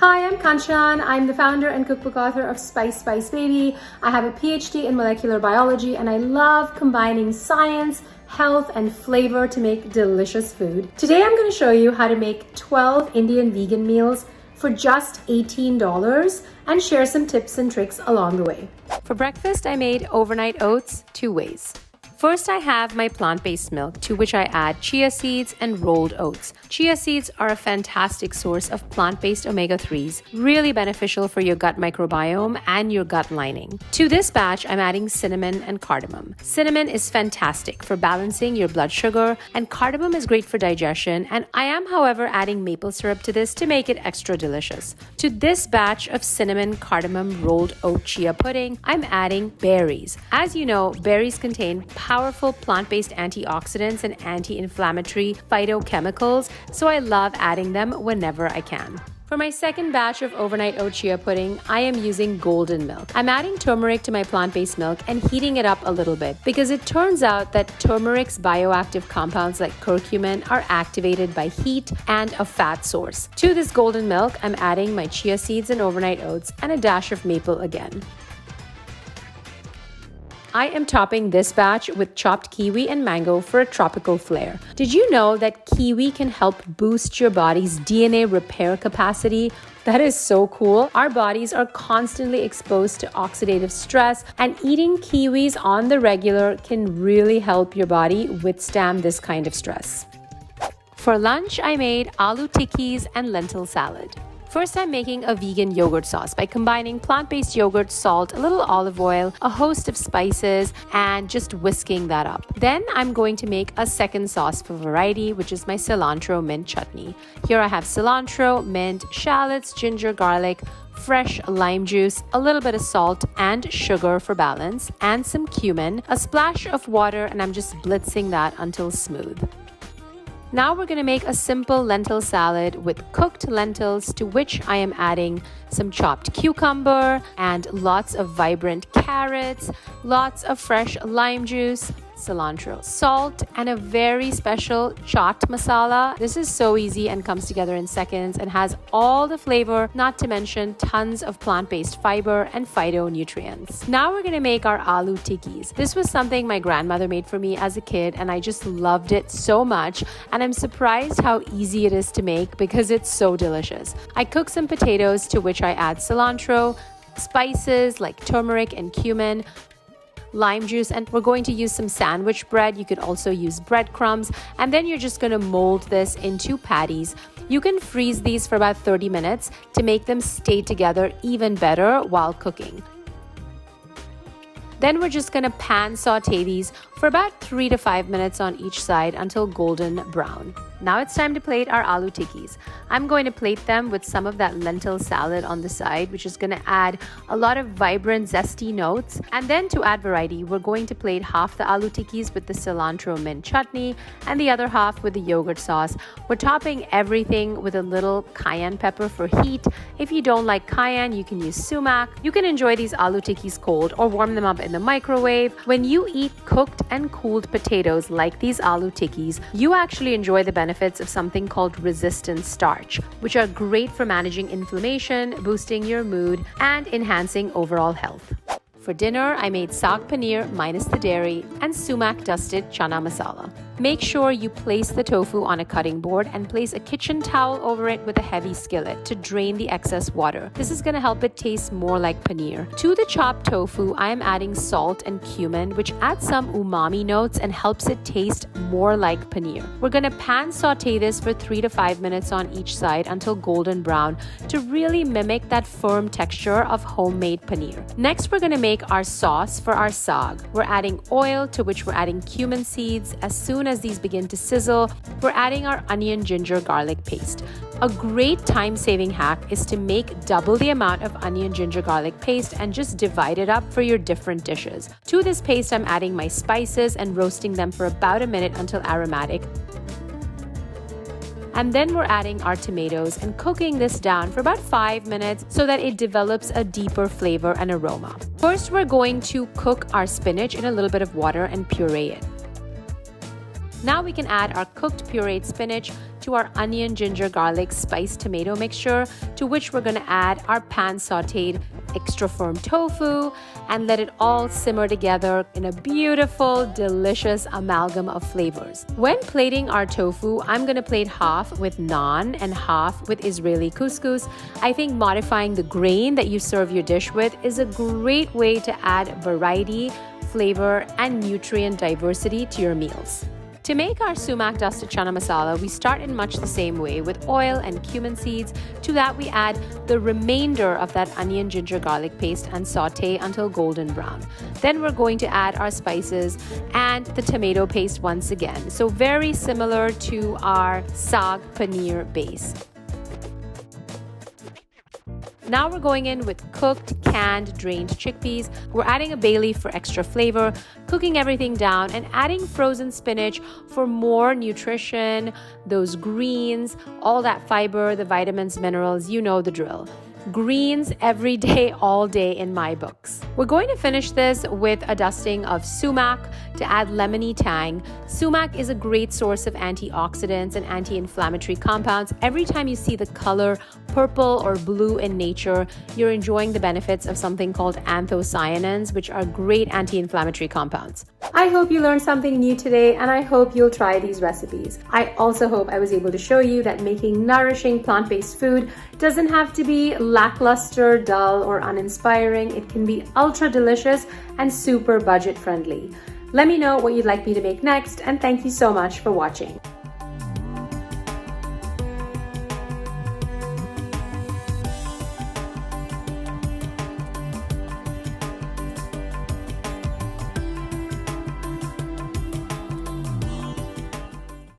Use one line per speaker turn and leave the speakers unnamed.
Hi, I'm Kanchan. I'm the founder and cookbook author of Spice Baby. I have a PhD in molecular biology and I love combining science, health, and flavor to make delicious food. Today I'm going to show you how to make 12 Indian vegan meals for just $18 and share some tips and tricks along the way. For breakfast, I made overnight oats 2 ways. First, I have my plant-based milk, to which I add chia seeds and rolled oats. Chia seeds are a fantastic source of plant-based omega-3s, really beneficial for your gut microbiome and your gut lining. To this batch, I'm adding cinnamon and cardamom. Cinnamon is fantastic for balancing your blood sugar, and cardamom is great for digestion, and I am, however, adding maple syrup to this to make it extra delicious. To this batch of cinnamon cardamom rolled oat chia pudding, I'm adding berries. As you know, berries contain powerful plant-based antioxidants and anti-inflammatory phytochemicals, so I love adding them whenever I can. For my second batch of overnight oat chia pudding, I am using golden milk. I'm adding turmeric to my plant-based milk and heating it up a little bit because it turns out that turmeric's bioactive compounds like curcumin are activated by heat and a fat source. To this golden milk, I'm adding my chia seeds and overnight oats and a dash of maple again. I am topping this batch with chopped kiwi and mango for a tropical flair. Did you know that kiwi can help boost your body's DNA repair capacity? That is so cool. Our bodies are constantly exposed to oxidative stress, and eating kiwis on the regular can really help your body withstand this kind of stress. For lunch, I made aloo tikkis and lentil salad. First, I'm making a vegan yogurt sauce by combining plant-based yogurt, salt, a little olive oil, a host of spices, and just whisking that up. Then I'm going to make a second sauce for variety, which is my cilantro mint chutney. Here I have cilantro, mint, shallots, ginger, garlic, fresh lime juice, a little bit of salt and sugar for balance, and some cumin, a splash of water, and I'm just blitzing that until smooth. Now we're going to make a simple lentil salad with cooked lentils, to which I am adding some chopped cucumber and lots of vibrant carrots, lots of fresh lime juice, cilantro, salt, and a very special chaat masala. This is so easy and comes together in seconds and has all the flavor, not to mention tons of plant-based fiber and phytonutrients. Now we're going to make our aloo tikkis. This was something my grandmother made for me as a kid and I just loved it so much, and I'm surprised how easy it is to make because it's so delicious. I cook some potatoes, to which I add cilantro, spices like turmeric and cumin, lime juice, and we're going to use some sandwich bread. You could also use breadcrumbs, and then you're just going to mold this into patties. You can freeze these for about 30 minutes to make them stay together even better while cooking. Then we're just going to pan saute these for about 3 to 5 minutes on each side until golden brown. Now it's time to plate our aloo tikkis. I'm going to plate them with some of that lentil salad on the side, which is going to add a lot of vibrant, zesty notes. And then to add variety, we're going to plate half the aloo tikkis with the cilantro mint chutney and the other half with the yogurt sauce. We're topping everything with a little cayenne pepper for heat. If you don't like cayenne, you can use sumac. You can enjoy these aloo tikkis cold or warm them up in the microwave. When you eat cooked and cooled potatoes like these aloo tikkis, you actually enjoy the benefits of something called resistant starch, which are great for managing inflammation, boosting your mood, and enhancing overall health. For dinner, I made saag paneer minus the dairy and sumac dusted chana masala. Make sure you place the tofu on a cutting board and place a kitchen towel over it with a heavy skillet to drain the excess water. This is going to help it taste more like paneer. To the chopped tofu, I am adding salt and cumin, which adds some umami notes and helps it taste more like paneer. We're going to pan saute this for 3 to 5 minutes on each side until golden brown to really mimic that firm texture of homemade paneer. Next, we're going to make our sauce for our saag. We're adding oil, to which we're adding cumin seeds. As soon as these begin to sizzle, we're adding our onion, ginger, garlic paste. A great time-saving hack is to make double the amount of onion, ginger, garlic paste and just divide it up for your different dishes. To this paste, I'm adding my spices and roasting them for about a minute until aromatic. And then we're adding our tomatoes and cooking this down for about 5 minutes so that it develops a deeper flavor and aroma. First, we're going to cook our spinach in a little bit of water and puree it. Now we can add our cooked pureed spinach to our onion, ginger, garlic, spiced tomato mixture, to which we're going to add our pan sauteed extra firm tofu and let it all simmer together in a beautiful, delicious amalgam of flavors. When plating our tofu, I'm going to plate half with naan and half with Israeli couscous. I think modifying the grain that you serve your dish with is a great way to add variety, flavor, and nutrient diversity to your meals. To make our sumac dusted chana masala, we start in much the same way with oil and cumin seeds. To that, we add the remainder of that onion, ginger, garlic paste and saute until golden brown. Then we're going to add our spices and the tomato paste once again. So very similar to our saag paneer base. Now we're going in with cooked, canned, drained chickpeas. We're adding a bay leaf for extra flavor, cooking everything down, and adding frozen spinach for more nutrition, those greens, all that fiber, the vitamins, minerals, you know the drill. Greens every day, all day in my books. We're going to finish this with a dusting of sumac to add lemony tang. Sumac is a great source of antioxidants and anti-inflammatory compounds. Every time you see the color purple or blue in nature, you're enjoying the benefits of something called anthocyanins, which are great anti-inflammatory compounds. I hope you learned something new today, and I hope you'll try these recipes. I also hope I was able to show you that making nourishing plant-based food doesn't have to be lackluster, dull, or uninspiring. It can be ultra delicious and super budget friendly. Let me know what you'd like me to make next, and thank you so much for watching.